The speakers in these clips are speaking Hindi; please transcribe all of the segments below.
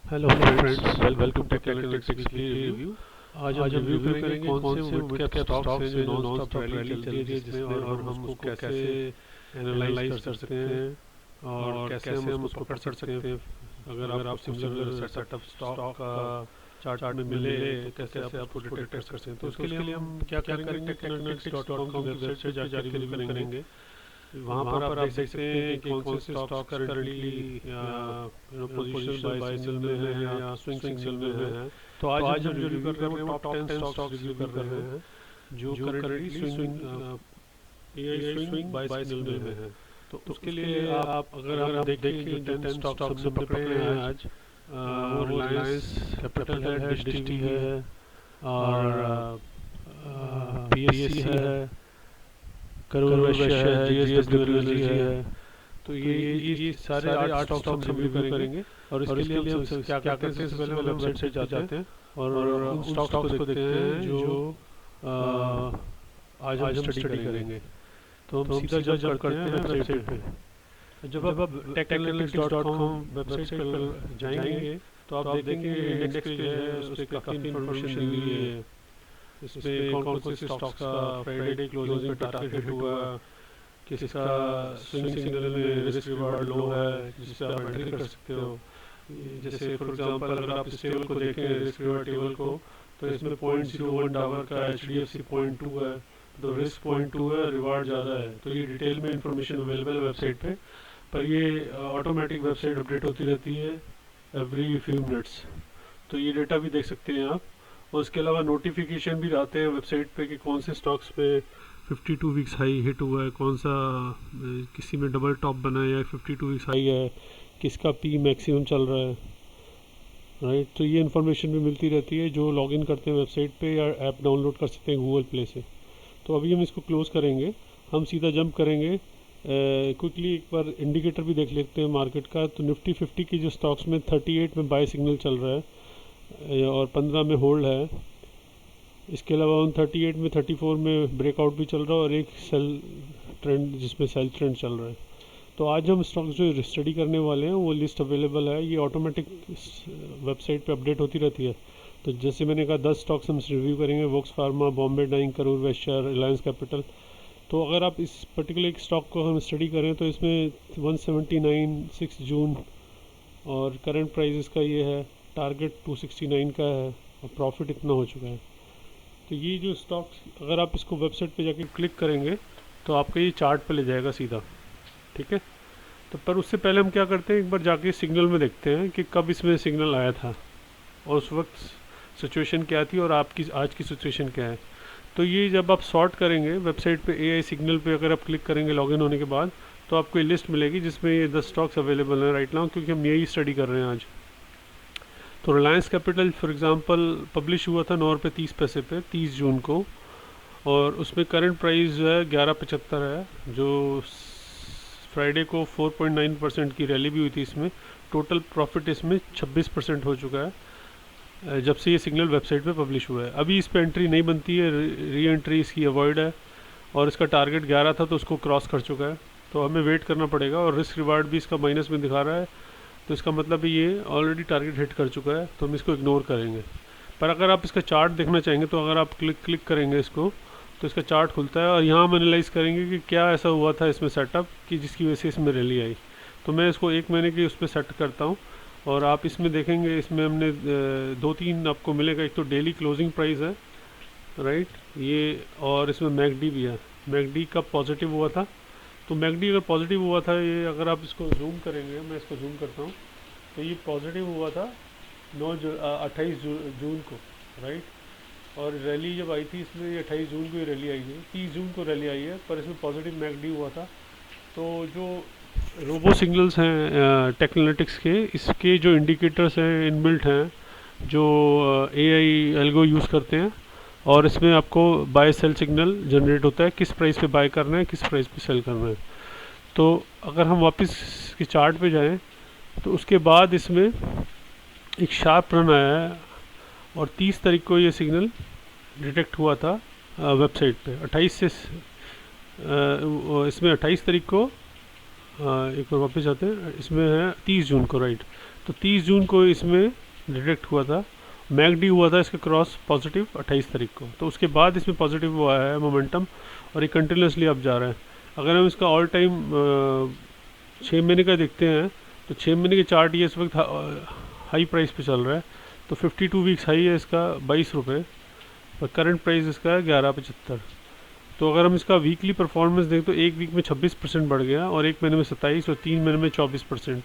Hello friends, welcome to technical review. आज हम रिव्यू करेंगे कौन से मिड कैप स्टॉक्स हैं जो नॉन स्टॉप रैली चल रही है जिसमें, और हम उसको कैसे एनालाइज कर सकते हैं और कैसे हम उसको पकड़ सकते हैं। अगर आपको सिमिलर सेटअप स्टॉक का चार्ट में मिले तो कैसे आप उसको डिटेक्ट कर सकते हैं। तो उसके लिए हम क्या करेंगे, टेक्निकल.com की वेबसाइट पे जाकर रिव्यू करेंगे। वहाँ पर आप देख सकते हैं कि कौन से stocks currently position by signal में है या स्विंग सिग्नल में है। तो आज हम जो रिव्यू कर रहे हैं वो टॉप 10 स्टॉक्स रिव्यू कर रहे हैं जो currently swing AI swing buy signal में है। तो उसके लिए आप अगर आप देखें जो 10 स्टॉक्स हमने पकड़े हैं आज, वो रिलायंस कैपिटल है, डिश टीवी है और पीएससी है, करूर वैश्य है, जेएसडब्ल्यू एनर्जी है। तो ये सारे 8 स्टॉक्स हम रिव्यू करेंगे। और इसके लिए हम क्या करते हैं, सबसे पहले हम वेबसाइट पे जाते हैं और उन स्टॉक्स को देखते हैं जो आज हम स्टडी करेंगे। तो हम सीधा जब करते हैं वेबसाइट पे। जब आप techanalytics.com वेबसाइट पर जाएंगे तो आप देखेंगे इंडेक्स पेज है, उस पर काफ़ी इन्फॉर्मेशन दी हुई है। इसमें कौन कौन से स्टॉक्स का फ्राइडे क्लोजिंग पे टारगेट हिट हुआ, किसका स्विंग सिग्नल में रिस्क रिवार्ड लो है जिससे आप एंट्री कर सकते हो। जैसे फॉर एग्जांपल अगर आप इस टेबल को देखें, रिस्क रिवार्ड टेबल को, तो इसमें 0.01 डाबर का एचडीएफसी 0.2 है, तो रिस्क 0.2 है, रिवार्ड ज़्यादा है। तो ये डिटेल में इंफॉर्मेशन अवेलेबल है वेबसाइट पे, पर ये ऑटोमेटिक वेबसाइट अपडेट होती रहती है एवरी फ्यू मिनट्स। तो ये डेटा भी देख सकते हैं आप। और उसके अलावा नोटिफिकेशन भी आते हैं वेबसाइट पे कि कौन से स्टॉक्स पे 52 वीक्स हाई हिट हुआ है, कौन सा किसी में डबल टॉप बना है या 52 वीक्स हाई है, किसका पी मैक्सिमम चल रहा है, राइट। तो ये इन्फॉर्मेशन भी मिलती रहती है जो लॉगिन करते हैं वेबसाइट पे या ऐप डाउनलोड कर सकते हैं गूगल प्ले से। तो अभी हम इसको क्लोज करेंगे, हम सीधा जंप करेंगे। क्विकली एक बार इंडिकेटर भी देख लेते हैं मार्केट का। तो निफ्टी 50 की जो स्टॉक्स में 38 में बाय सिग्नल चल रहा है और 15 में होल्ड है। इसके अलावा 138 में 34 में ब्रेकआउट भी चल रहा है और एक सेल ट्रेंड जिसमें सेल ट्रेंड चल रहा है। तो आज हम स्टॉक्स जो स्टडी करने वाले हैं वो लिस्ट अवेलेबल है, ये ऑटोमेटिक वेबसाइट पे अपडेट होती रहती है। तो जैसे मैंने कहा 10 स्टॉक्स हम रिव्यू करेंगे, वोक्स pharma, Bombay dyeing, Karur Vysya, Reliance capital. तो अगर आप इस पर्टिकुलर एक स्टॉक को हम स्टडी करें तो इसमें 179 6 जून और करंट प्राइस इसका ये है, टारगेट 269 का है और प्रॉफिट इतना हो चुका है। तो ये जो स्टॉक्स अगर आप इसको वेबसाइट पे जाके क्लिक करेंगे तो आपका ये चार्ट पे ले जाएगा सीधा, ठीक है। तो पर उससे पहले हम क्या करते हैं, एक बार जाके सिग्नल में देखते हैं कि कब इसमें सिग्नल आया था और उस वक्त सिचुएशन क्या थी और आपकी आज की सिचुएशन क्या है। तो ये जब आप सॉर्ट करेंगे वेबसाइट पे, एआई सिग्नल पे अगर आप क्लिक करेंगे लॉगिन होने के बाद, तो आपको ये लिस्ट मिलेगी जिसमें ये 10 स्टॉक्स अवेलेबल हैं राइट नाउ, क्योंकि हम यही स्टडी कर रहे हैं आज। तो Reliance capital for example publish हुआ था 9 रुपये 30 पैसे पे 30 जून को, और उसमें करंट प्राइस जो है 11.75 है, जो फ्राइडे को 4.9% की रैली भी हुई थी। इसमें टोटल प्रॉफिट इसमें 26% हो चुका है जब से ये सिग्नल वेबसाइट पे पब्लिश हुआ है। अभी इस पर एंट्री नहीं बनती है, री एंट्री इसकी अवॉइड है, और इसका टारगेट 11 था तो उसको क्रॉस कर चुका है। तो हमें वेट करना पड़ेगा, और रिस्क रिवार्ड भी इसका माइनस में दिखा रहा है, तो इसका मतलब ये ऑलरेडी टारगेट हिट कर चुका है, तो हम इसको इग्नोर करेंगे। पर अगर आप इसका चार्ट देखना चाहेंगे तो अगर आप क्लिक करेंगे इसको तो इसका चार्ट खुलता है, और यहाँ हम एनालाइज करेंगे कि क्या ऐसा हुआ था इसमें सेटअप कि जिसकी वजह से इसमें रैली आई। तो मैं इसको 1 महीने की उस पर सेट करता हूँ, और आप इसमें देखेंगे इसमें हमने 2-3 आपको मिलेगा। एक तो डेली क्लोजिंग प्राइस है, राइट, ये, और इसमें मैकडी भी है। मैकडी कब पॉजिटिव हुआ था, तो मैकडी अगर पॉजिटिव हुआ था, ये अगर आप इसको जूम करेंगे, मैं इसको जूम करता हूँ, तो ये पॉजिटिव हुआ था 28 जून को, राइट। और रैली जब आई थी इसमें, ये 28 जून को ही रैली आई है, 30 जून को रैली आई है, पर इसमें पॉजिटिव मैकडी हुआ था। तो जो रोबो सिग्नल्स हैं टेक्नोलॉटिक्स के, इसके जो इंडिकेटर्स हैं इनबिल्ट हैं, जो एआई एल्गो यूज़ करते हैं, और इसमें आपको बाय सेल सिग्नल जनरेट होता है, किस प्राइस पे बाय करना है, किस प्राइस पे सेल करना है। तो अगर हम वापस इसके चार्ट पे जाएं तो उसके बाद इसमें एक शार्प रन आया है, और 30 तारीख को ये सिग्नल डिटेक्ट हुआ था वेबसाइट पे। 28 से इसमें 28 तारीख को एक बार वापस जाते हैं, इसमें है 30 जून को, राइट। तो 30 जून को इसमें डिटेक्ट हुआ था, मैकडी हुआ था इसका क्रॉस पॉजिटिव 28 तारीख को, तो उसके बाद इसमें पॉजिटिव हुआ है मोमेंटम और ये कंटिन्यूसली अब जा रहा है। अगर हम इसका ऑल टाइम 6 महीने का देखते हैं तो 6 महीने के चार्ट ये इस वक्त हाई प्राइस पे चल रहा है, तो 52 वीक्स हाई है इसका 22 रुपये, और करंट प्राइस इसका है 11.75। तो अगर हम इसका वीकली परफॉर्मेंस देखें तो एक वीक में 26% बढ़ गया, और एक महीने में 27, और 3 महीने में 24%,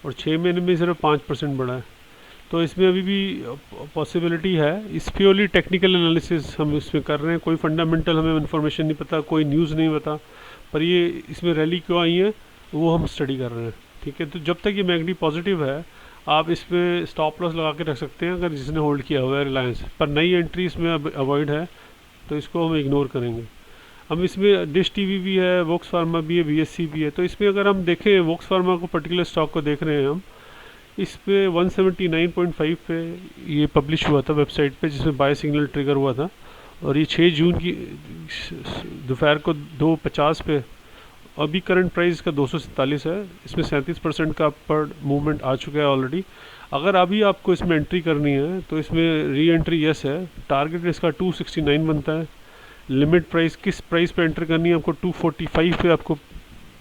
और 6 महीने में सिर्फ 5% बढ़ा है। तो इसमें अभी भी पॉसिबिलिटी है। इस प्योरली टेक्निकल एनालिसिस हम इसमें कर रहे हैं, कोई फंडामेंटल हमें इन्फॉर्मेशन नहीं पता, कोई न्यूज़ नहीं पता, पर ये इसमें रैली क्यों आई है वो हम स्टडी कर रहे हैं। ठीक है, तो जब तक ये मैकडी पॉजिटिव है आप इस पर स्टॉप लॉस लगा के रख सकते हैं अगर जिसने होल्ड किया हुआ है रिलायंस पर। नई एंट्री इसमें अवॉइड है, तो इसको हम इग्नोर करेंगे। हम इसमें डिश टीवी भी है, वोक्स फार्मा भी है, बीएससी भी है। तो इसमें अगर हम देखें वोक्स फार्मा को पर्टिकुलर स्टॉक को देख रहे हैं हम, इस पे 179.5 पे ये पब्लिश हुआ था वेबसाइट पे, जिसमें बाय सिग्नल ट्रिगर हुआ था, और ये 6 जून की दोपहर को 2.50 पे, अभी करंट प्राइस का 247 है। इसमें 37% का अपवर्ड मूवमेंट आ चुका है ऑलरेडी। अगर अभी आपको इसमें एंट्री करनी है तो इसमें री एंट्री यस है, टारगेट इसका 269 बनता है। लिमिट प्राइस किस प्राइस पे एंटर करनी है आपको, 245 पे, आपको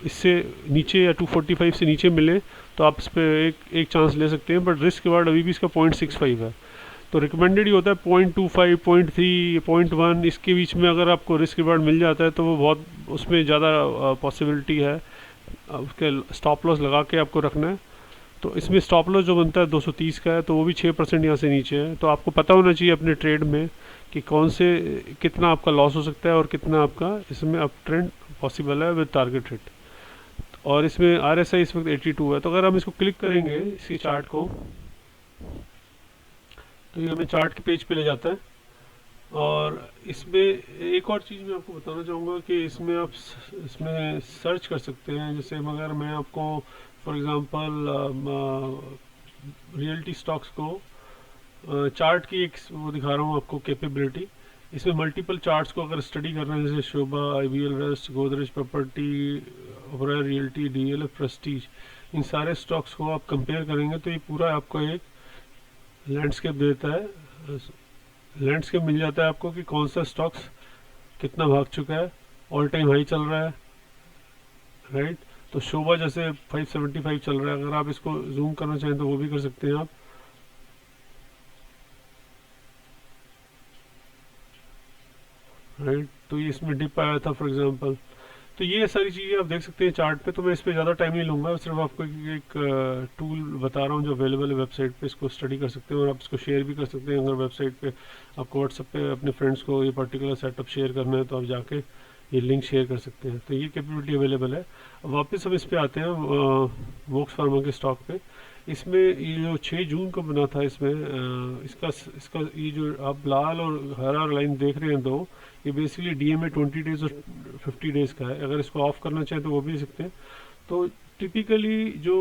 इससे नीचे या 245 से नीचे मिले तो आप इस पर एक चांस ले सकते हैं, बट रिस्क रिवार्ड अभी भी इसका 0.65 है। तो रिकमेंडेड ही होता है 0.25, 0.3, 0.1, इसके बीच में अगर आपको रिस्क रिवार्ड मिल जाता है तो वो बहुत, उसमें ज़्यादा पॉसिबिलिटी है उसके स्टॉप लॉस लगा के आपको रखना है। तो इसमें स्टॉप लॉस जो बनता है 230 का है, तो वो भी 6% यहाँ से नीचे है। तो आपको पता होना चाहिए अपने ट्रेड में कि कौन से कितना आपका लॉस हो सकता है और कितना आपका इसमें अप ट्रेंड पॉसिबल है विद टारगेट रेट। और इसमें RSI इस वक्त 82 है। तो अगर हम इसको क्लिक करेंगे इसी चार्ट को, तो ये हमें चार्ट के पेज पे ले जाता है। और इसमें एक और चीज़ मैं आपको बताना चाहूँगा कि इसमें आप इसमें सर्च कर सकते हैं। जैसे अगर मैं आपको फॉर एग्जांपल रियल्टी स्टॉक्स को चार्ट की एक वो दिखा रहा हूँ आपको कैपेबिलिटी। इसमें मल्टीपल चार्ट्स को अगर स्टडी कर रहे हैं, जैसे Sobha, IBL west, Godrej property, Oberoi realty, DLF Prestige, इन सारे स्टॉक्स को आप कंपेयर करेंगे तो ये पूरा आपको एक लैंडस्केप देता है। लैंडस्केप मिल जाता है आपको कि कौन सा स्टॉक्स कितना भाग चुका है, ऑल टाइम हाई चल रहा है, राइट। तो शोभा जैसे 575 चल रहा है, अगर आप इसको जूम करना चाहें तो वो भी कर सकते हैं आप, राइट। तो ये इसमें डिप आया था फॉर एग्जांपल। तो ये सारी चीज़ें आप देख सकते हैं चार्ट पे। तो मैं इस पर ज़्यादा टाइम नहीं लूँगा, सिर्फ आपको एक टूल बता रहा हूँ जो अवेलेबल है वेबसाइट पे। इसको स्टडी कर सकते हैं और आप इसको शेयर भी कर सकते हैं। अगर वेबसाइट पे आपको व्हाट्सएप पे अपने फ्रेंड्स को ये पर्टिकुलर सेटअप शेयर करना है तो आप जाके ये लिंक शेयर कर सकते हैं। तो ये कैपेबिलिटी अवेलेबल है। अब वापस हम इस पर आते हैं वोक्स फार्मा के स्टॉक पे। इसमें ये जो 6 जून को बना था, इसमें इसका इसका ये जो आप लाल और हरा लाइन देख रहे हैं दो, ये बेसिकली DMA 20 डेज और 50 डेज का है। अगर इसको ऑफ करना चाहें तो वो भी दे सकते हैं। तो टिपिकली जो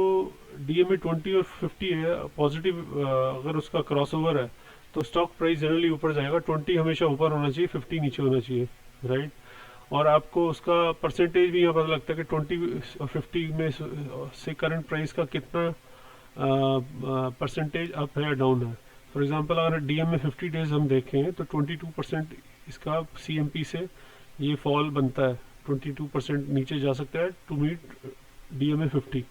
DMA 20 और 50 है पॉजिटिव, अगर उसका क्रॉसओवर है तो स्टॉक प्राइस जनरली ऊपर जाएगा। 20 हमेशा ऊपर होना चाहिए, 50 नीचे होना चाहिए, राइट। और आपको उसका परसेंटेज भी यहाँ पता लगता है कि 20 और 50 में से करंट प्राइस का कितना परसेंटेज अप है या डाउन है। फॉर एग्जांपल अगर DMA 50 डेज हम देखें तो 22% इसका CMP से ये फॉल बनता है, 22% नीचे जा सकता है टू मीट DMA 50।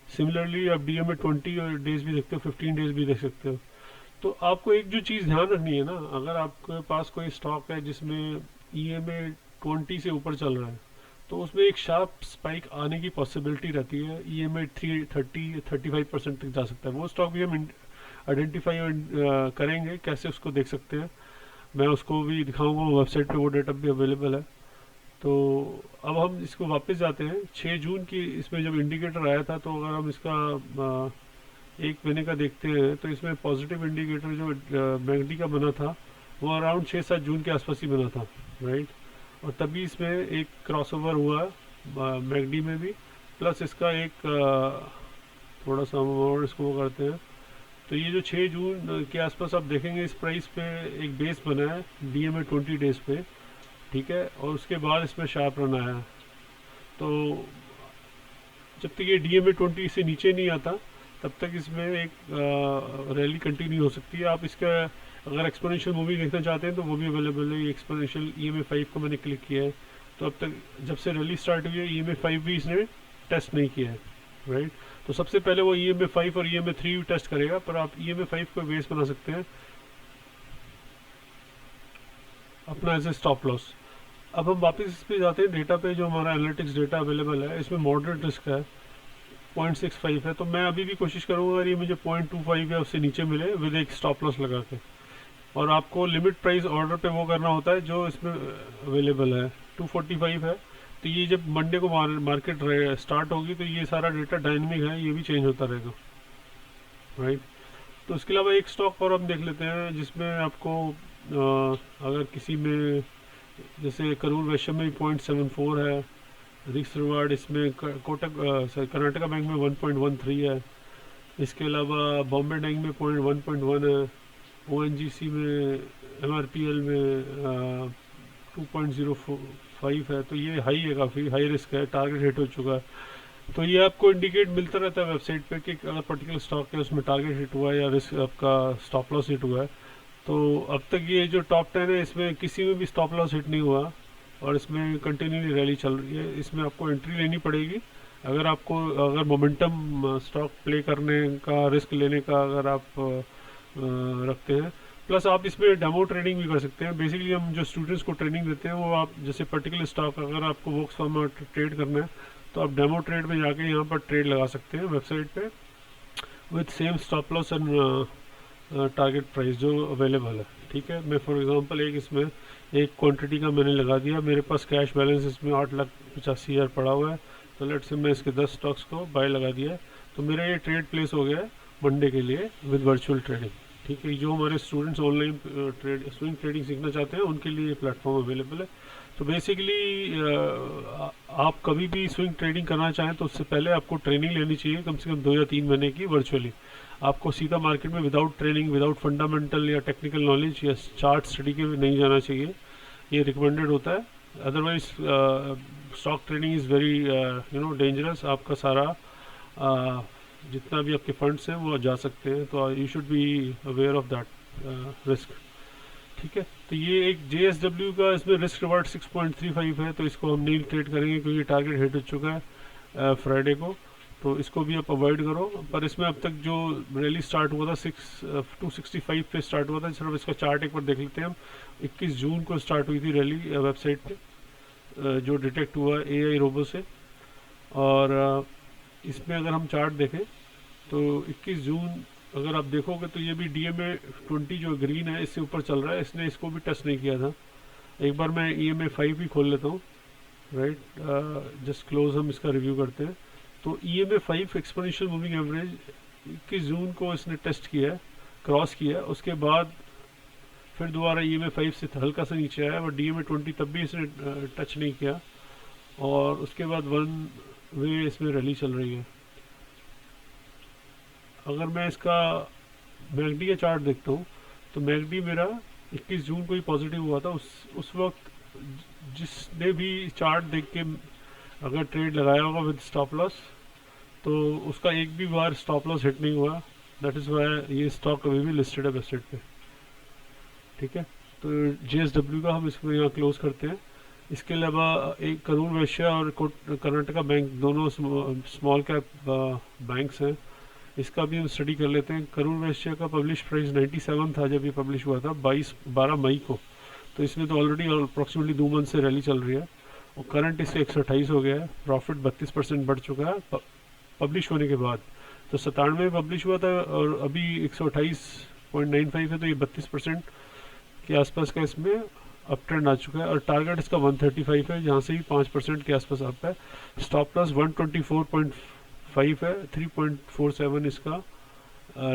सिमिलरली आप DMA 20 डेज भी देखते हो, 15 डेज भी देख सकते हो। तो आपको एक जो चीज़ ध्यान रखनी है ना, अगर आपके पास कोई स्टॉक है जिसमें EMA 20 से ऊपर चल रहा है तो उसमें एक शार्प स्पाइक आने की पॉसिबिलिटी रहती है। EMA 30-35% तक जा सकता है। वो स्टॉक भी हम आइडेंटिफाई करेंगे, कैसे उसको देख सकते हैं मैं उसको भी दिखाऊंगा वेबसाइट पे, वो डेटा भी अवेलेबल है। तो अब हम इसको वापस जाते हैं 6 जून की। इसमें जब इंडिकेटर आया था तो अगर हम इसका एक महीने का देखते हैं तो इसमें पॉजिटिव इंडिकेटर जो मैकडी का बना था वो अराउंड 6-7 जून के आसपास ही बना था, राइट। और तभी इसमें एक क्रॉसओवर हुआ मैकडी में भी, प्लस इसका एक थोड़ा सा हम और इसको वो करते हैं। तो ये जो 6 जून के आसपास आप देखेंगे इस प्राइस पे एक बेस बना है DMA 20 डेज पे, ठीक है। और उसके बाद इसमें शार्प रन आया है। तो जब तक ये DMA 20 से नीचे नहीं आता तब तक इसमें एक रैली कंटिन्यू हो सकती है। आप इसका अगर एक्सपोनेंशियल मूवी देखना चाहते हैं तो वो भी अवेलेबल है। एक्सपोनेंशियल EMA 5 को मैंने क्लिक किया है, तो अब तक जब से रैली स्टार्ट हुई है EMA 5 भी इसने टेस्ट नहीं किया है, राइट। तो सबसे पहले वो EMA 5 और EMA 3 टेस्ट करेगा, पर आप EMA 5 को बेस बना सकते हैं अपना एज ए स्टॉप लॉस। अब हम वापस इस पे जाते हैं डेटा पे, जो हमारा एनालिटिक्स डेटा अवेलेबल है इसमें मॉडरेट रिस्क है 0.65 है, तो मैं अभी भी कोशिश करूंगा अगर ये मुझे 0.25 है उससे नीचे मिले विद एक स्टॉप लॉस लगा के। और आपको लिमिट प्राइस ऑर्डर पे वो करना होता है जो इसमें अवेलेबल है 245 है। तो ये जब मंडे को मार्केट स्टार्ट होगी तो ये सारा डेटा डायनेमिक है, ये भी चेंज होता रहेगा, राइट। तो इसके अलावा एक स्टॉक और हम देख लेते हैं जिसमें आपको अगर किसी में जैसे करूर वैश्य में 0.74 है, रिस्क रिवार्ड इसमें कोटक कर्नाटका बैंक में 1.13 है, इसके अलावा बॉम्बे बैंक में 1.1 है, ONGC में MRPL में 2.05 है। तो ये हाई है, काफ़ी हाई रिस्क है, टारगेट हिट हो चुका है। तो ये आपको इंडिकेट मिलता रहता है वेबसाइट पे कि अगर पर्टिकुलर स्टॉक है उसमें टारगेट हिट हुआ है या रिस्क आपका स्टॉप लॉस हिट हुआ है। तो अब तक ये जो टॉप 10 है इसमें किसी में भी स्टॉप लॉस हिट नहीं हुआ और इसमें कंटिन्यूली रैली चल रही है। इसमें आपको एंट्री लेनी पड़ेगी अगर आपको अगर मोमेंटम स्टॉक प्ले करने का, रिस्क लेने का अगर आप रखते हैं। प्लस आप इसमें डेमो ट्रेडिंग भी कर सकते हैं। बेसिकली हम जो स्टूडेंट्स को ट्रेनिंग देते हैं वो आप जैसे पर्टिकुलर स्टॉक अगर आपको वोक्स फार्म में ट्रेड करना है तो आप डेमो ट्रेड में जाके यहाँ पर ट्रेड लगा सकते हैं वेबसाइट पे with same stop loss and target price जो अवेलेबल है, ठीक है। मैं फॉर एग्जांपल इसमें एक क्वांटिटी का मैंने लगा दिया, मेरे पास कैश बैलेंस इसमें 8,85,000 पड़ा हुआ है, तो लेट से मैं इसके 10 स्टॉक्स को बाय लगा दिया है। तो मेरा ये ट्रेड प्लेस हो गया है मंडे के लिए विद वर्चुअल ट्रेडिंग, ठीक है। जो हमारे स्टूडेंट्स ऑनलाइन स्विंग ट्रेडिंग सीखना चाहते हैं उनके लिए ये प्लेटफॉर्म अवेलेबल है। तो बेसिकली आप कभी भी स्विंग ट्रेडिंग करना चाहें तो उससे पहले आपको ट्रेनिंग लेनी चाहिए कम से कम 2 या 3 महीने की वर्चुअली। आपको सीधा मार्केट में विदाउट ट्रेनिंग, विदाउट फंडामेंटल या टेक्निकल नॉलेज या चार्ट स्टडी के नहीं जाना चाहिए, ये रिकमेंडेड होता है। Otherwise stock trading is very dangerous. आपका सारा जितना भी आपके फंड्स हैं वो जा सकते हैं, तो you should be aware of that risk, ठीक है। तो ये एक JSW का इसमें रिस्क रिवार्ड 6.35 है, तो इसको हम नहीं ट्रेड करेंगे क्योंकि टारगेट हिट हो चुका है फ्राइडे को, तो इसको भी आप अवॉइड करो। पर इसमें अब तक जो रैली स्टार्ट हुआ था 265 पे स्टार्ट हुआ था। सिर्फ इसका चार्ट एक बार देख लेते हैं हम। 21 जून को स्टार्ट हुई थी रैली वेबसाइट पे, जो डिटेक्ट हुआ AI रोबो से। और इसमें अगर हम चार्ट देखें तो 21 जून अगर आप देखोगे तो ये भी DMA 20 जो ग्रीन है इससे ऊपर चल रहा है, इसने इसको भी टच नहीं किया था। एक बार मैं EMA 5 भी खोल लेता हूँ, राइट। जस्ट क्लोज हम इसका रिव्यू करते हैं। तो EMA 5 एक्सपोनेंशियल मूविंग एवरेज 21 जून को इसने टेस्ट किया है, क्रॉस किया, उसके बाद फिर दोबारा EMA 5 से हल्का सा नीचे आया और DMA 20 तब भी इसने टच नहीं किया, और उसके बाद वन वे इसमें रैली चल रही है। अगर मैं इसका MACD का चार्ट देखता हूँ तो MACD मेरा 21 जून को ही पॉजिटिव हुआ था। उस वक्त जिसने भी चार्ट देख के अगर ट्रेड लगाया होगा विद स्टॉप लॉस तो उसका एक भी बार स्टॉप लॉस हिट नहीं हुआ। दैट इज़ वाई ये स्टॉक अभी भी लिस्टेड है वेबसाइट पे, ठीक है। तो JSW का हम इसको यहाँ क्लोज करते हैं। इसके अलावा एक करूर वैश्य और कर्नाटका बैंक दोनों स्मॉल कैप बैंक्स हैं, इसका भी हम स्टडी कर लेते हैं। करूर वैश्य का पब्लिश प्राइस 97 था जब ये पब्लिश हुआ था 12 मई को, तो इसमें तो ऑलरेडी अप्रॉक्सीमेटली 2 मंथ से रैली चल रही है और करंट इससे 128 हो गया है। प्रॉफिट 32% बढ़ चुका है पब्लिश होने के बाद। तो 97 में पब्लिश हुआ था और अभी 128.95 है, तो ये 32% के आसपास का इसमें अप ट्रेंड आ चुका है। और टारगेट इसका 135 है, जहाँ से ही 5% के आसपास अप है। स्टॉप लॉस 124.5 है, 3.47 इसका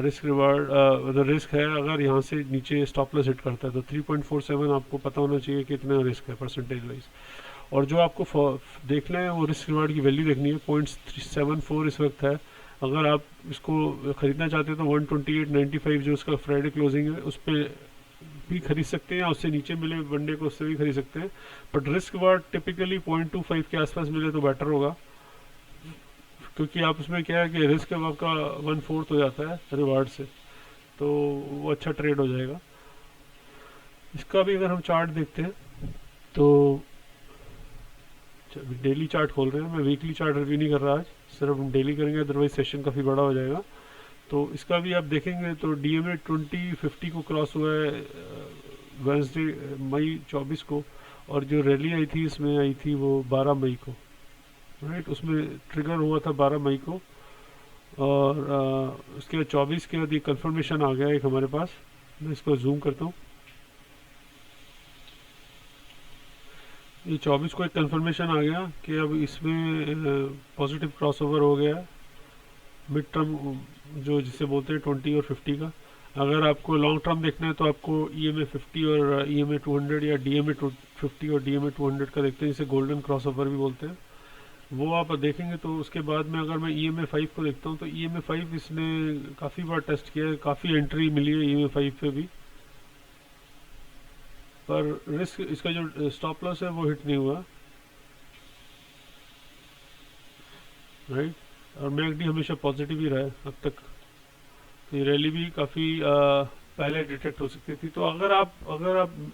रिस्क रिवार्ड रिस्क है। अगर यहाँ से नीचे स्टॉप लॉस हिट करता है तो 3.47 आपको पता होना चाहिए कि कितना रिस्क है परसेंटेज वाइज। और जो आपको देखना है वो रिस्क रिवार्ड की वैल्यू देखनी है, 0.74 इस वक्त है। अगर आप इसको ख़रीदना चाहते हैं तो 128.95 जो उसका फ्राइडे क्लोजिंग है उस पर भी खरीद सकते हैं, या उससे नीचे मिले वनडे को उससे भी खरीद सकते हैं। बट रिस्क रिवार्ड टिपिकली 0.25 के आसपास मिले तो बेटर होगा, क्योंकि आप उसमें क्या है कि रिस्क अब आपका 1/4 हो जाता है रिवार्ड से, तो वो अच्छा ट्रेड हो जाएगा। इसका भी अगर हम चार्ट देखते हैं तो डेली चार्ट खोल रहे हैं, मैं वीकली चार्ट रिव्यू नहीं कर रहा आज, सिर्फ हम डेली करेंगे, अदरवाइज सेशन काफ़ी बड़ा हो जाएगा। तो इसका भी आप देखेंगे तो DMA 2050 को क्रॉस हुआ है वेंसडे मई 24 को, और जो रैली आई थी इसमें आई थी वो 12 मई को, राइट, उसमें ट्रिगर हुआ था 12 मई को। और उसके बाद 24 के बाद ये कंफर्मेशन आ गया एक हमारे पास, मैं इसको जूम करता हूँ। ये 24 को एक कंफर्मेशन आ गया कि अब इसमें पॉजिटिव क्रॉसओवर हो गया है मिड टर्म, जो जिसे बोलते हैं 20 और 50 का। अगर आपको लॉन्ग टर्म देखना है तो आपको EMA 50 और EMA 200 या DMA 50 और DMA 200 का देखते हैं, जिसे गोल्डन क्रॉसओवर भी बोलते हैं, वो आप देखेंगे। तो उसके बाद में अगर मैं EMA 5 को देखता हूँ तो EMA 5 इसने काफ़ी बार टेस्ट किया है, काफ़ी एंट्री मिली है EMA 5 पे भी, पर रिस्क इसका जो स्टॉप लॉस है वो हिट नहीं हुआ, राइट। और मैकडी हमेशा पॉजिटिव ही रहा है अब तक, तो ये रैली भी काफ़ी पहले डिटेक्ट हो सकती थी। तो अगर आप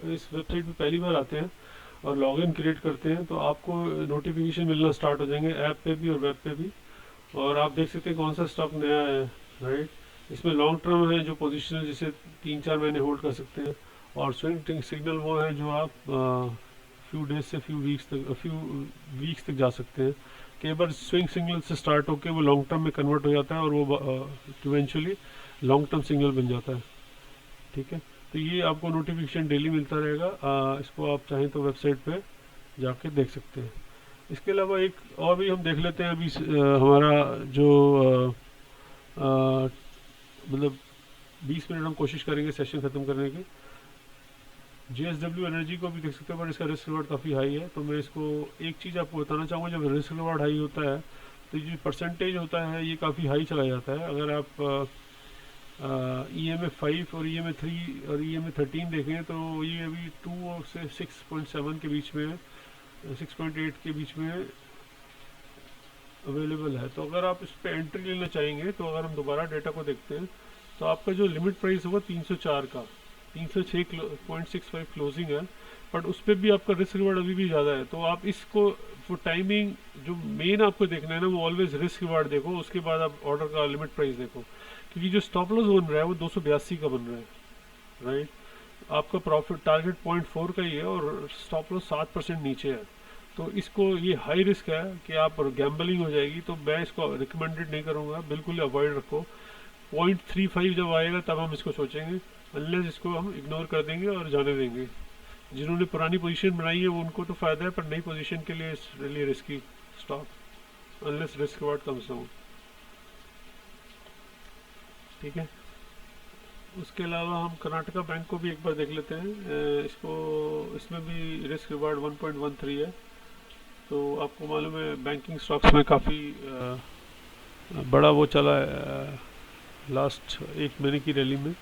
इस वेबसाइट पे पहली बार आते हैं और लॉगिन क्रिएट करते हैं तो आपको नोटिफिकेशन मिलना स्टार्ट हो जाएंगे ऐप पे भी और वेब पे भी, और आप देख सकते हैं कौन सा स्टॉक नया है, राइट। इसमें लॉन्ग टर्म है जो पोजीशन है जिसे 3-4 महीने होल्ड कर सकते हैं, और स्विंग सिग्नल वो है जो आप फ्यू डेज से फ्यू वीक्स तक जा सकते हैं। कई बार स्विंग सिग्नल से स्टार्ट होकर वो लॉन्ग टर्म में कन्वर्ट हो जाता है और वो इवेंचुअली लॉन्ग टर्म सिग्नल बन जाता है, ठीक है। तो ये आपको नोटिफिकेशन डेली मिलता रहेगा, इसको आप चाहें तो वेबसाइट पे जाके देख सकते हैं। इसके अलावा एक और भी हम देख लेते हैं अभी हमारा जो मतलब 20 मिनट हम कोशिश करेंगे सेशन ख़त्म करने की। JSW एनर्जी को भी देख सकते हैं, पर इसका रिस्क रिवार्ड काफ़ी हाई है। तो मैं इसको एक चीज़ आपको बताना चाहूँगा, जब रिस्क रिवार्ड हाई होता है तो ये परसेंटेज होता है ये काफ़ी हाई चला जाता है। अगर आप EMA 5 और EMA 3 और EMA 13 देखें तो ये अभी 2 से 6.7 के बीच में, 6.8 के बीच में अवेलेबल है। तो अगर आप इस पर एंट्री लेना चाहेंगे तो अगर हम दोबारा डेटा को देखते हैं तो आपका जो लिमिट प्राइस होगा 304 का, 306.65 क्लोजिंग है, बट उस पर भी आपका रिस्क रिवार्ड अभी भी ज़्यादा है। तो आप इसको वो टाइमिंग जो मेन आपको देखना है ना, वो ऑलवेज रिस्क रिवार्ड देखो, उसके बाद आप ऑर्डर का लिमिट प्राइस देखो, क्योंकि जो स्टॉप लॉस बन रहा है वो 282 का बन रहा है, राइट। आपका प्रॉफिट टारगेट 0.4 का ही है और स्टॉप लॉस 7% नीचे है। तो इसको ये हाई रिस्क है कि आप गैम्बलिंग हो जाएगी, तो मैं इसको रिकमेंडेड नहीं करूँगा, बिल्कुल अवॉइड रखो। 0.35 जब आएगा तब हम इसको सोचेंगे, अनलेस इसको हम इग्नोर कर देंगे और जाने देंगे। जिन्होंने पुरानी पोजीशन बनाई है वो उनको तो फ़ायदा है, पर नई पोजीशन के लिए really risky stock, unless risk reward comes down, ठीक है। उसके अलावा हम कर्नाटका बैंक को भी एक बार देख लेते हैं। इसमें भी रिस्क रिवार्ड 1.13 है। तो आपको मालूम है बैंकिंग स्टॉक्स में काफ़ी बड़ा वो चला है लास्ट एक महीने की रैली में,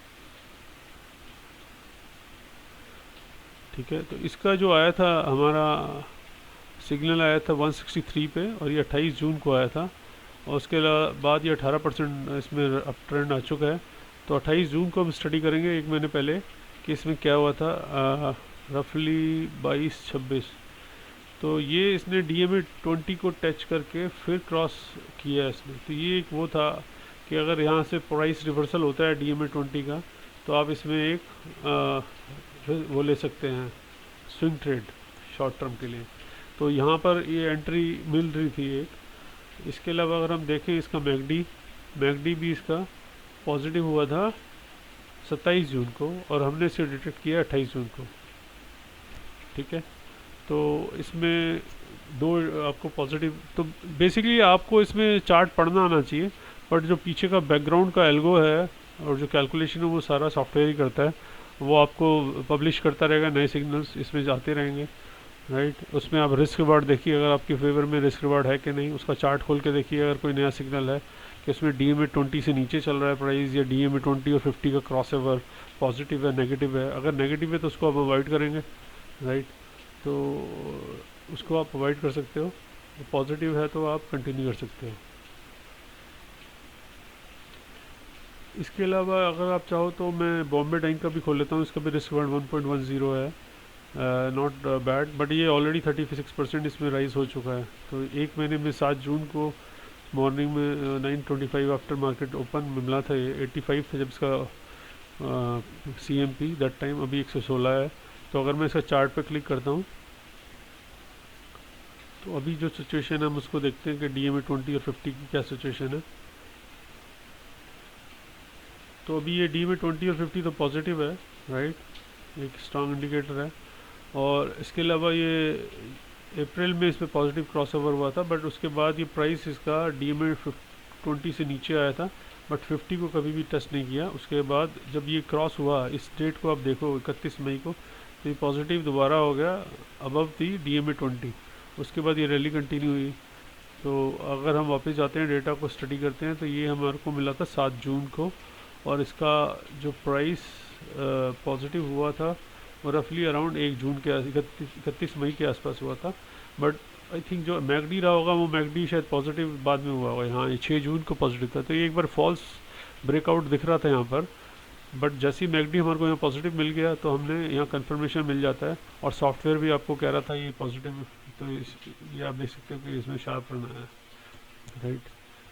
ठीक है। तो इसका जो आया था हमारा सिग्नल आया था 163 पे, और ये 28 जून को आया था, और उसके बाद ये 18% इसमें अप ट्रेंड आ चुका है। तो 28 जून को हम स्टडी करेंगे एक महीने पहले कि इसमें क्या हुआ था, रफली 22-26। तो ये इसने DMA 20 को टच करके फिर क्रॉस किया इसने। तो ये एक वो था कि अगर यहाँ से प्राइस रिवर्सल होता है DMA 20 का, तो आप इसमें एक वो ले सकते हैं स्विंग ट्रेड शॉर्ट टर्म के लिए। तो यहाँ पर ये एंट्री मिल रही थी एक। इसके अलावा अगर हम देखें इसका मैकडी भी इसका पॉजिटिव हुआ था 27 जून को, और हमने इसे डिटेक्ट किया 28 जून को, ठीक है। तो इसमें दो आपको पॉजिटिव, तो बेसिकली आपको इसमें चार्ट पढ़ना आना चाहिए, बट जो पीछे का बैकग्राउंड का एल्गो है और जो कैलकुलेशन है वो सारा सॉफ्टवेयर ही करता है, वो आपको पब्लिश करता रहेगा, नए सिग्नल्स इसमें जाते रहेंगे, राइट। उसमें आप रिस्क रिवार्ड देखिए, अगर आपके फेवर में रिस्क रिवार्ड है कि नहीं, उसका चार्ट खोल के देखिए। अगर कोई नया सिग्नल है कि उसमें DMA 20 से नीचे चल रहा है प्राइस, या DMA 20 और 50 का क्रॉस ओवर पॉजिटिव है नेगेटिव है, अगर नेगेटिव है तो उसको आप अवॉइड करेंगे, राइट। तो उसको आप अवॉइड कर सकते हो, पॉजिटिव है तो आप कंटिन्यू कर सकते हो। इसके अलावा अगर आप चाहो तो मैं बॉम्बे डाइंग का भी खोल लेता हूँ, इसका भी रिस्क 1.10 है, नॉट बैड, बट ये ऑलरेडी 36% इसमें राइज हो चुका है। तो एक महीने में 7 जून को मॉर्निंग में 9:25 आफ्टर मार्केट ओपन में मिला था, ये 85 था जब इसका CMP दैट टाइम, अभी 116 है। तो अगर मैं इसका चार्ट पे क्लिक करता हूँ तो अभी जो सिचुएशन है हम उसको देखते हैं कि DMA 20 और 50 की क्या सिचुएशन है। तो अभी ये DMA 20 और 50 तो पॉजिटिव है, राइट, एक स्ट्रॉन्ग इंडिकेटर है। और इसके अलावा ये अप्रैल में इस पर पॉजिटिव क्रॉसओवर हुआ था, बट उसके बाद ये प्राइस इसका DMA 20 से नीचे आया था, बट 50 को कभी भी टच नहीं किया। उसके बाद जब ये क्रॉस हुआ, इस डेट को आप देखो 31 मई को, तो ये पॉजिटिव दोबारा हो गया अबव दी DMA 20। उसके बाद ये रैली कंटिन्यू हुई। तो अगर हम वापस जाते हैं डेटा को स्टडी करते हैं तो ये हमारे को मिला था 7 जून को, और इसका जो प्राइस पॉजिटिव हुआ था वो रफली अराउंड 1 जून के 31 मई के आसपास हुआ था। बट आई थिंक जो मैगडी रहा होगा वो मैगडी शायद पॉजिटिव बाद में हुआ होगा। हाँ, ये 6 जून को पॉजिटिव था, तो ये एक बार फॉल्स ब्रेकआउट दिख रहा था यहाँ पर। बट जैसे ही मैगडी हमारे को यहाँ पॉजिटिव मिल गया तो हमने यहाँ कंफर्मेशन मिल जाता है, और सॉफ्टवेयर भी आपको कह रहा था ये पॉजिटिव। तो ये आप देख सकते हो कि इसमें शार्प रहना है, राइट।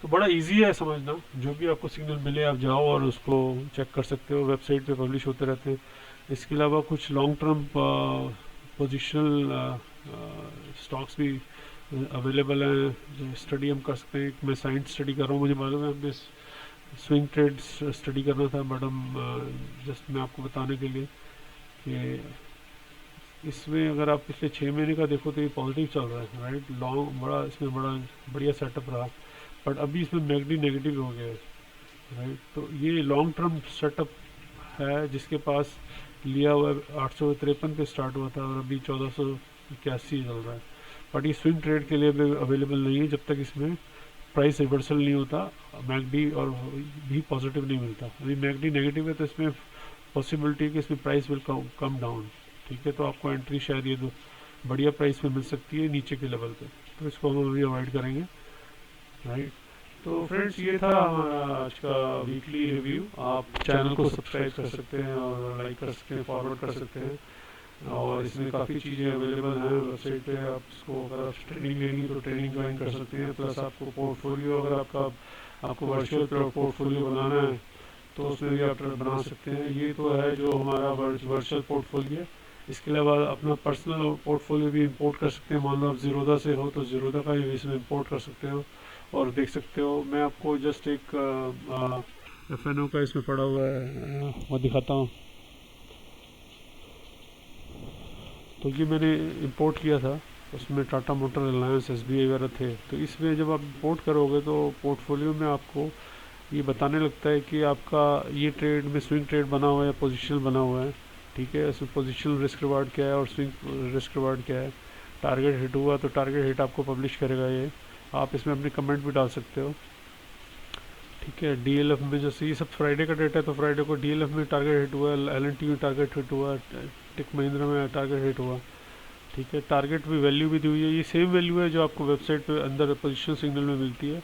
तो बड़ा इजी है समझना, जो भी आपको सिग्नल मिले आप जाओ और उसको चेक कर सकते हो, वेबसाइट पे पब्लिश होते रहते हैं। इसके अलावा कुछ लॉन्ग टर्म पोजिशनल स्टॉक्स भी अवेलेबल हैं, जो स्टडी हम कर सकते हैं। मैं साइंस स्टडी कर रहा हूँ, मुझे मालूम है हमने स्विंग ट्रेड स्टडी करना था, बट हम जस्ट मैं आपको बताने के लिए कि इसमें अगर आप पिछले 6 महीने का देखो तो ये पॉजिटिव चल रहा है, राइट। लॉन्ग बड़ा इसमें बड़ा बढ़िया सेटअप रहा, बट अभी इसमें मैगडी नेगेटिव हो गया है, राइट। तो ये लॉन्ग टर्म सेटअप है जिसके पास लिया हुआ 853 पे स्टार्ट हुआ था और अभी 1481 चल रहा है। बट ये स्विंग ट्रेड के लिए अवेलेबल नहीं है जब तक इसमें प्राइस रिवर्सल नहीं होता, मैगडी और भी पॉजिटिव नहीं मिलता। अभी मैगडी नेगेटिव है तो इसमें पॉसिबिलिटी है कि इसमें प्राइस विल कम डाउन, ठीक है। तो आपको एंट्री शायद ये दो बढ़िया प्राइस में मिल सकती है नीचे के लेवल पे, तो इसको हम अभी अवॉइड करेंगे, राइट। तो फ्रेंड्स, ये था हमारा आज का वीकली रिव्यू। आप चैनल को सब्सक्राइब कर सकते हैं और लाइक कर सकते हैं, फॉरवर्ड कर सकते हैं, और इसमें काफ़ी चीज़ें अवेलेबल हैं वेबसाइट पे। आप इसको अगर आप ट्रेनिंग लेंगे तो ट्रेनिंग ज्वाइन कर सकते हैं, प्लस आपको पोर्टफोलियो अगर आपको वर्चुअल पोर्टफोलियो बनाना है तो उसमें भी आप बना सकते हैं। ये तो है जो हमारा वर्चुअल पोर्टफोलियो है। इसके अलावा अपना पर्सनल पोर्टफोलियो भी इंपोर्ट कर सकते हैं। मान लो आप ज़ीरोधा से हो तो ज़ीरोधा का भी इसमें इंपोर्ट कर सकते हो और देख सकते हो। मैं आपको जस्ट एक FNO का इसमें पड़ा हुआ है वो दिखाता हूँ। तो ये मैंने इंपोर्ट किया था, उसमें टाटा मोटर, रिलायंस, SBI वगैरह थे। तो इसमें जब आप इंपोर्ट करोगे तो पोर्टफोलियो में आपको ये बताने लगता है कि आपका ये ट्रेड में स्विंग ट्रेड बना हुआ है या पोजिशनल बना हुआ है, ठीक है। इसमें पोजिशनल रिस्क रिवार्ड क्या है और स्विंग रिस्क रिवार्ड क्या है। टारगेट हिट हुआ तो टारगेट हिट आपको पब्लिश करेगा ये। आप इसमें अपने कमेंट भी डाल सकते हो, ठीक है। DLF में जैसे ये सब फ्राइडे का डेटा है तो फ्राइडे को DLF में टारगेट हिट हुआ, L&T में टारगेट हिट हुआ, टेक महिंद्रा में टारगेट हिट हुआ, ठीक है। टारगेट भी वैल्यू भी दी हुई है, ये सेम वैल्यू है जो आपको वेबसाइट पे अंदर पोजीशन सिग्नल में मिलती है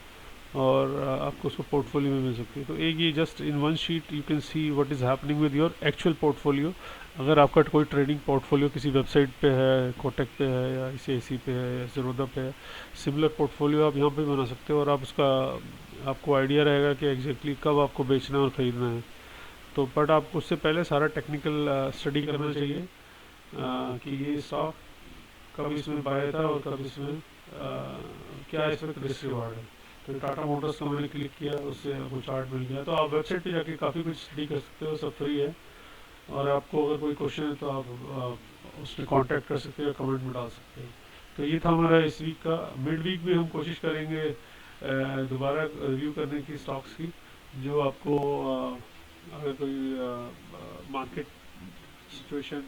और आपको उसको पोर्टफोलियो में मिल सकती है। तो एक ये just in one sheet you can see what is happening with your actual portfolio. अगर आपका कोई ट्रेडिंग पोर्टफोलियो किसी वेबसाइट पे है, कोटक पे है या ICICI पे है या ज़ीरोधा पे है, सिमिलर पोर्टफोलियो आप यहाँ पे बना सकते हो और आप उसका आपको आइडिया रहेगा कि एग्जैक्टली कब आपको बेचना और ख़रीदना है। तो बट आपको उससे पहले सारा टेक्निकल स्टडी करना चाहिए कि ये स्टॉक कब इसमें बाय था और कब इसमें क्या इसमें रिस्क रिवार्ड है। तो टाटा मोटर्स का मैंने क्लिक किया, उससे आपको चार्ट मिल गया। तो आप वेबसाइट पे जाके काफ़ी कुछ स्टडी कर सकते हो, सब फ्री है। और आपको अगर कोई क्वेश्चन है तो आप उसमें कांटेक्ट कर सकते हो, कमेंट में डाल सकते हो। तो ये था हमारा इस वीक का। मिड वीक भी हम कोशिश करेंगे दोबारा रिव्यू करने की स्टॉक्स की, जो आपको अगर कोई market situation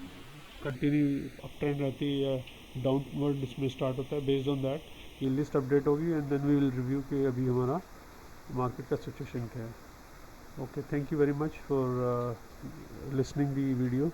continue up trend रहती है या डाउनवर्ड इसमें स्टार्ट होता है, बेस्ड ऑन दैट ये लिस्ट अपडेट होगी and then we will review कि अभी हमारा मार्केट का सिचुएशन क्या है। Okay, thank you very much for listening the video.